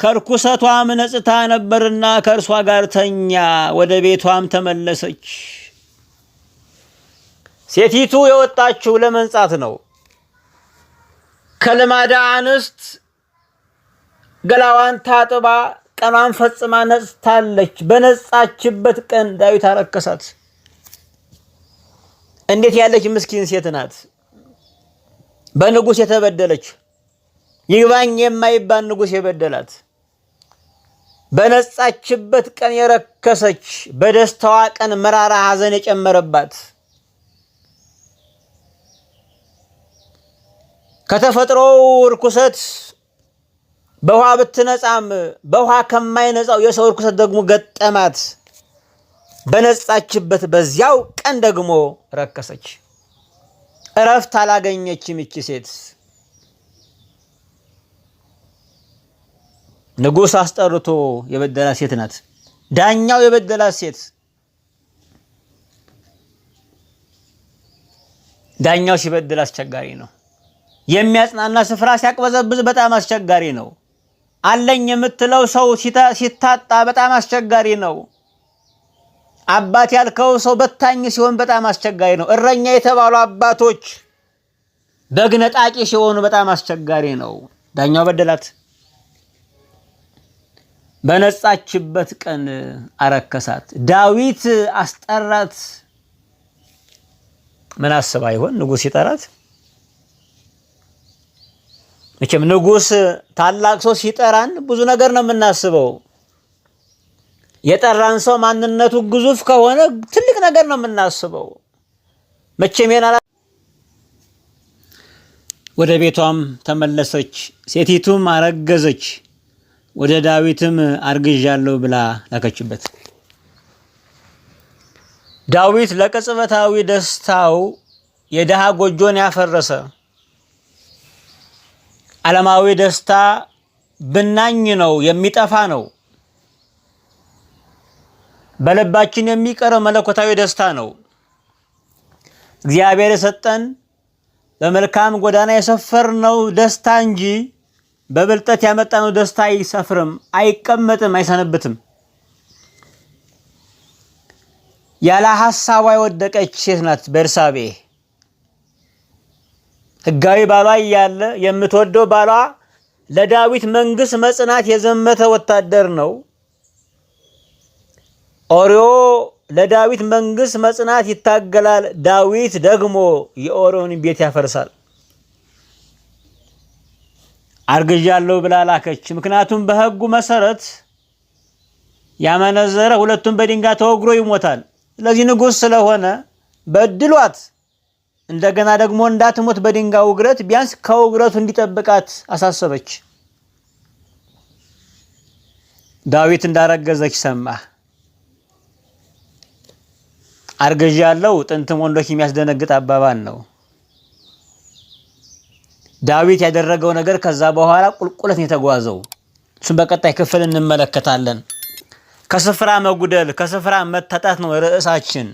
ከርኩሰቷም ነጽታ ነበርና ከእርሷ ጋር ተኛ፣ ወደ ቤቷም ተመለሰች። ሴቲቱ የወጣችው ለመንጻት ነው። ከልማዳ አንስት ገላዋን ታጥባ ቀኗን ፈጽማ ነጽታለች። በነጻችበት ቀን ዳዊት አረከሳት። እንዴት ያለች ምስኪን ሴት ናት! በንጉሥ የተበደለች፣ ይግባኝ የማይባል ንጉሥ የበደላት፣ በነጻችበት ቀን የረከሰች፣ በደስታዋ ቀን መራራ ሐዘን የጨመረባት፣ ከተፈጥሮው ርኩሰት በውሃ ብትነጻም በውሃ ከማይነጻው የሰው ርኩሰት ደግሞ ገጠማት። በነጻችበት በዚያው ቀን ደግሞ ረከሰች። እረፍት አላገኘችም ይቺ ሴት። ንጉሥ አስጠርቶ የበደላት ሴት ናት። ዳኛው የበደላት ሴት። ዳኛው ሲበድል አስቸጋሪ ነው። የሚያጽናና ስፍራ ሲያቅበዘብዝ በጣም አስቸጋሪ ነው። አለኝ የምትለው ሰው ሲታጣ በጣም አስቸጋሪ ነው። አባት ያልከው ሰው በታኝ ሲሆን በጣም አስቸጋሪ ነው። እረኛ የተባሉ አባቶች በግ ነጣቂ ሲሆኑ በጣም አስቸጋሪ ነው። ዳኛው በደላት። በነጻችበት ቀን አረከሳት። ዳዊት አስጠራት። ምን አስባ ይሆን ንጉሥ ይጠራት? መቼም ንጉሥ ታላቅ ሰው ሲጠራን ብዙ ነገር ነው የምናስበው። የጠራን ሰው ማንነቱ ግዙፍ ከሆነ ትልቅ ነገር ነው የምናስበው። መቼም ወደ ቤቷም ተመለሰች። ሴቲቱም አረገዘች። ወደ ዳዊትም አርግዣለሁ ብላ ላከችበት። ዳዊት ለቅጽበታዊ ደስታው የደሃ ጎጆን ያፈረሰ፣ ዓለማዊ ደስታ ብናኝ ነው፣ የሚጠፋ ነው። በልባችን የሚቀረው መለኮታዊ ደስታ ነው። እግዚአብሔር የሰጠን በመልካም ጎዳና የሰፈርነው ደስታ እንጂ በብልጠት ያመጣነው ደስታ አይሰፍርም፣ አይቀመጥም፣ አይሰነብትም። ያለ ሐሳቧ የወደቀች ሴት ናት ቤርሳቤ። ሕጋዊ ባሏ እያለ የምትወደው ባሏ ለዳዊት መንግሥት መጽናት የዘመተ ወታደር ነው። ኦርዮ ለዳዊት መንግሥት መጽናት ይታገላል። ዳዊት ደግሞ የኦርዮን ቤት ያፈርሳል። አርግዣለሁ ብላ ላከች። ምክንያቱም በሕጉ መሰረት ያመነዘረ ሁለቱም በድንጋይ ተወግሮ ይሞታል። ስለዚህ ንጉሥ ስለሆነ በድሏት እንደገና ደግሞ እንዳትሞት በድንጋይ ውግረት ቢያንስ ከውግረቱ እንዲጠብቃት አሳሰበች። ዳዊት እንዳረገዘች ሰማ። አርግዣለሁ ጥንትም ወንዶች የሚያስደነግጥ አባባል ነው። ዳዊት ያደረገው ነገር ከዛ በኋላ ቁልቁለት ነው የተጓዘው። እሱም በቀጣይ ክፍል እንመለከታለን። ከስፍራ መጉደል፣ ከስፍራ መታጣት ነው ርዕሳችን።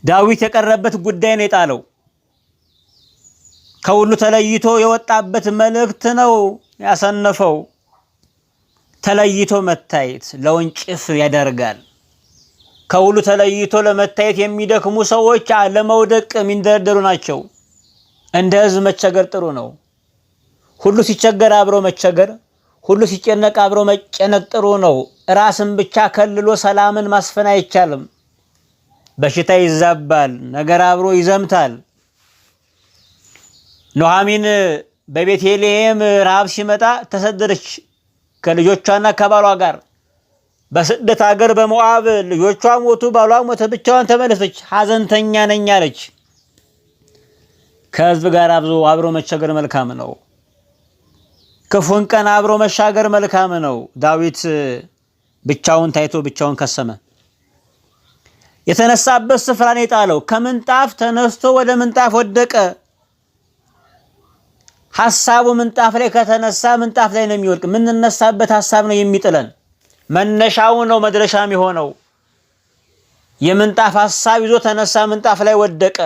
ዳዊት የቀረበት ጉዳይ ነው የጣለው። ከሁሉ ተለይቶ የወጣበት መልእክት ነው ያሰነፈው። ተለይቶ መታየት ለወንጭፍ ያደርጋል። ከሁሉ ተለይቶ ለመታየት የሚደክሙ ሰዎች ለመውደቅ የሚንደረደሩ ናቸው። እንደ ሕዝብ መቸገር ጥሩ ነው። ሁሉ ሲቸገር አብሮ መቸገር፣ ሁሉ ሲጨነቅ አብሮ መጨነቅ ጥሩ ነው። ራስን ብቻ ከልሎ ሰላምን ማስፈን አይቻልም። በሽታ ይዛባል፣ ነገር አብሮ ይዘምታል። ኑኃሚን በቤተልሔም ረሃብ ሲመጣ ተሰደደች ከልጆቿና ከባሏ ጋር። በስደት ሀገር በሞዓብ ልጆቿ ሞቱ፣ ባሏ ሞተ፣ ብቻዋን ተመለሰች። ሐዘንተኛ ነኝ አለች። ከሕዝብ ጋር አብሮ መቸገር መልካም ነው። ክፉን ቀን አብሮ መሻገር መልካም ነው። ዳዊት ብቻውን ታይቶ ብቻውን ከሰመ። የተነሳበት ስፍራን የጣለው ከምንጣፍ ተነስቶ ወደ ምንጣፍ ወደቀ። ሐሳቡ ምንጣፍ ላይ ከተነሳ ምንጣፍ ላይ ነው የሚወድቅ። የምንነሳበት ሐሳብ ነው የሚጥለን። መነሻው ነው መድረሻም የሆነው። የምንጣፍ ሐሳብ ይዞ ተነሳ፣ ምንጣፍ ላይ ወደቀ።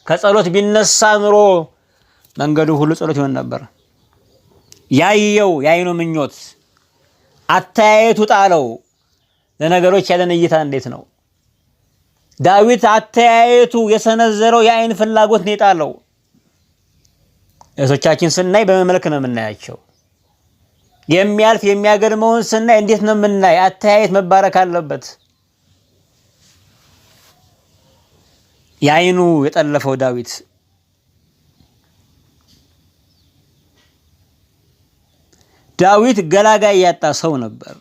ከጸሎት ቢነሳ ኑሮ መንገዱ ሁሉ ጸሎት ይሆን ነበር። ያየው የዓይኑ ምኞት አተያየቱ ጣለው። ለነገሮች ያለን እይታ እንዴት ነው? ዳዊት አተያየቱ የሰነዘረው የዓይን ፍላጎት ነው የጣለው። እህቶቻችን ስናይ በመመልክ ነው የምናያቸው። የሚያልፍ የሚያገድመውን ስናይ እንዴት ነው የምናይ? አተያየት መባረክ አለበት። የዓይኑ የጠለፈው ዳዊት ገላጋይ ያጣ ሰው ነበር።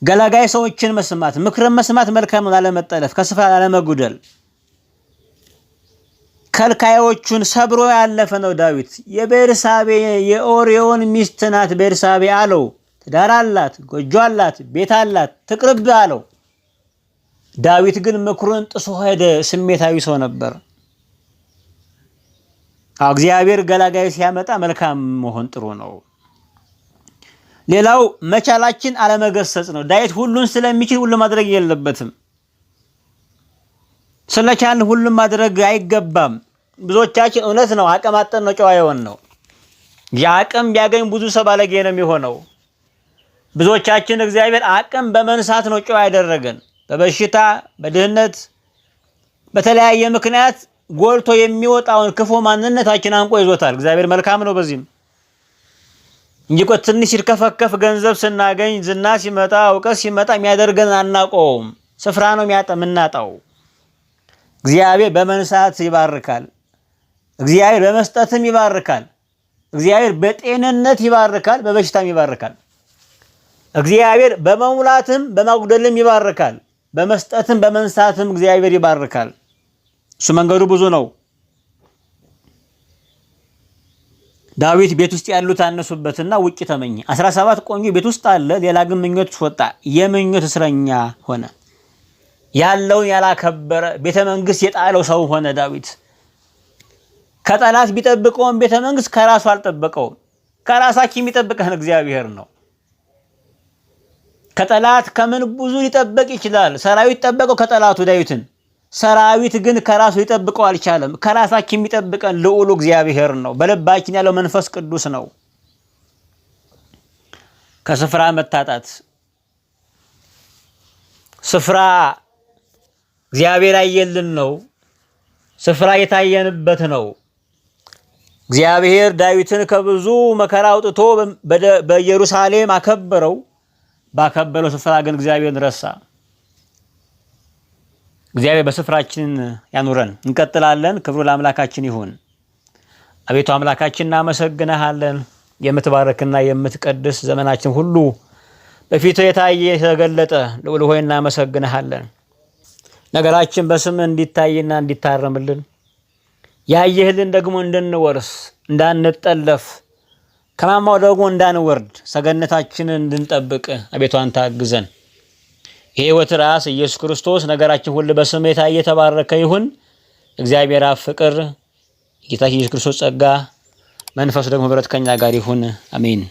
ገላጋይ ሰዎችን መስማት፣ ምክርን መስማት መልካም ነው፣ ላለመጠለፍ፣ ከስፍራ ላለመጉደል። ከልካዮቹን ሰብሮ ያለፈ ነው ዳዊት። የቤርሳቤ የኦርዮን ሚስት ናት ቤርሳቤ አለው። ትዳር አላት፣ ጎጆ አላት፣ ቤት አላት፣ ትቅርብ አለው። ዳዊት ግን ምክሩን ጥሶ ሄደ። ስሜታዊ ሰው ነበር። እግዚአብሔር ገላጋይ ሲያመጣ መልካም መሆን ጥሩ ነው። ሌላው መቻላችን አለመገሰጽ ነው። ዳዊት ሁሉን ስለሚችል ሁሉ ማድረግ የለበትም። ስለቻልን ሁሉም ማድረግ አይገባም። ብዙዎቻችን እውነት ነው አቅም አጠን ነው ጨዋ የሆን ነው። የአቅም ቢያገኝ ብዙ ሰው ባለጌ ነው የሚሆነው። ብዙዎቻችን እግዚአብሔር አቅም በመንሳት ነው ጨዋ ያደረገን። በበሽታ በድህነት በተለያየ ምክንያት ጎልቶ የሚወጣውን ክፉ ማንነታችን አንቆ ይዞታል። እግዚአብሔር መልካም ነው በዚህም እንጂ እኮ ትንሽ ሲርከፈከፍ ገንዘብ ስናገኝ ዝና ሲመጣ እውቀት ሲመጣ የሚያደርገን አናውቀውም። ስፍራ ነው የምናጣው። እግዚአብሔር በመንሳት ይባርካል። እግዚአብሔር በመስጠትም ይባርካል። እግዚአብሔር በጤንነት ይባርካል፣ በበሽታም ይባርካል። እግዚአብሔር በመሙላትም በማጉደልም ይባርካል። በመስጠትም በመንሳትም እግዚአብሔር ይባርካል። እሱ መንገዱ ብዙ ነው። ዳዊት ቤት ውስጥ ያሉት አነሱበትና ውጭ ተመኘ። 17 ቆንጆ ቤት ውስጥ አለ፣ ሌላ ግን ምኞት ወጣ። የምኞት እስረኛ ሆነ። ያለውን ያላከበረ ቤተ መንግስት የጣለው ሰው ሆነ ዳዊት። ከጠላት ቢጠብቀውም ቤተ መንግስት ከራሱ አልጠበቀውም። ከራሳችን የሚጠብቀን እግዚአብሔር ነው። ከጠላት ከምን ብዙ ሊጠበቅ ይችላል። ሰራዊት ጠበቀው ከጠላቱ ዳዊትን። ሰራዊት ግን ከራሱ ሊጠብቀው አልቻለም። ከራሳችን የሚጠብቀን ልዑሉ እግዚአብሔር ነው። በልባችን ያለው መንፈስ ቅዱስ ነው። ከስፍራ መታጣት፣ ስፍራ እግዚአብሔር አየልን ነው። ስፍራ የታየንበት ነው። እግዚአብሔር ዳዊትን ከብዙ መከራ አውጥቶ በኢየሩሳሌም አከበረው። ባከበረው ስፍራ ግን እግዚአብሔርን ረሳ። እግዚአብሔር በስፍራችን ያኑረን። እንቀጥላለን። ክብሩ ለአምላካችን ይሁን። አቤቱ አምላካችን እናመሰግንሃለን። የምትባረክና የምትቀድስ ዘመናችን ሁሉ በፊት የታየ የተገለጠ ልዑል ሆይ እናመሰግንሃለን። ነገራችን በስም እንዲታይና እንዲታረምልን ያየህልን ደግሞ እንድንወርስ እንዳንጠለፍ ከማማው ደግሞ እንዳንወርድ ሰገነታችንን እንድንጠብቅ አቤቱ አንተ አግዘን። የሕይወት ራስ ኢየሱስ ክርስቶስ ነገራችን ሁሉ በስም የታየ የተባረከ ይሁን። እግዚአብሔር አብ ፍቅር፣ ጌታችን ኢየሱስ ክርስቶስ ጸጋ፣ መንፈሱ ደግሞ ኅብረት ከኛ ጋር ይሁን። አሜን።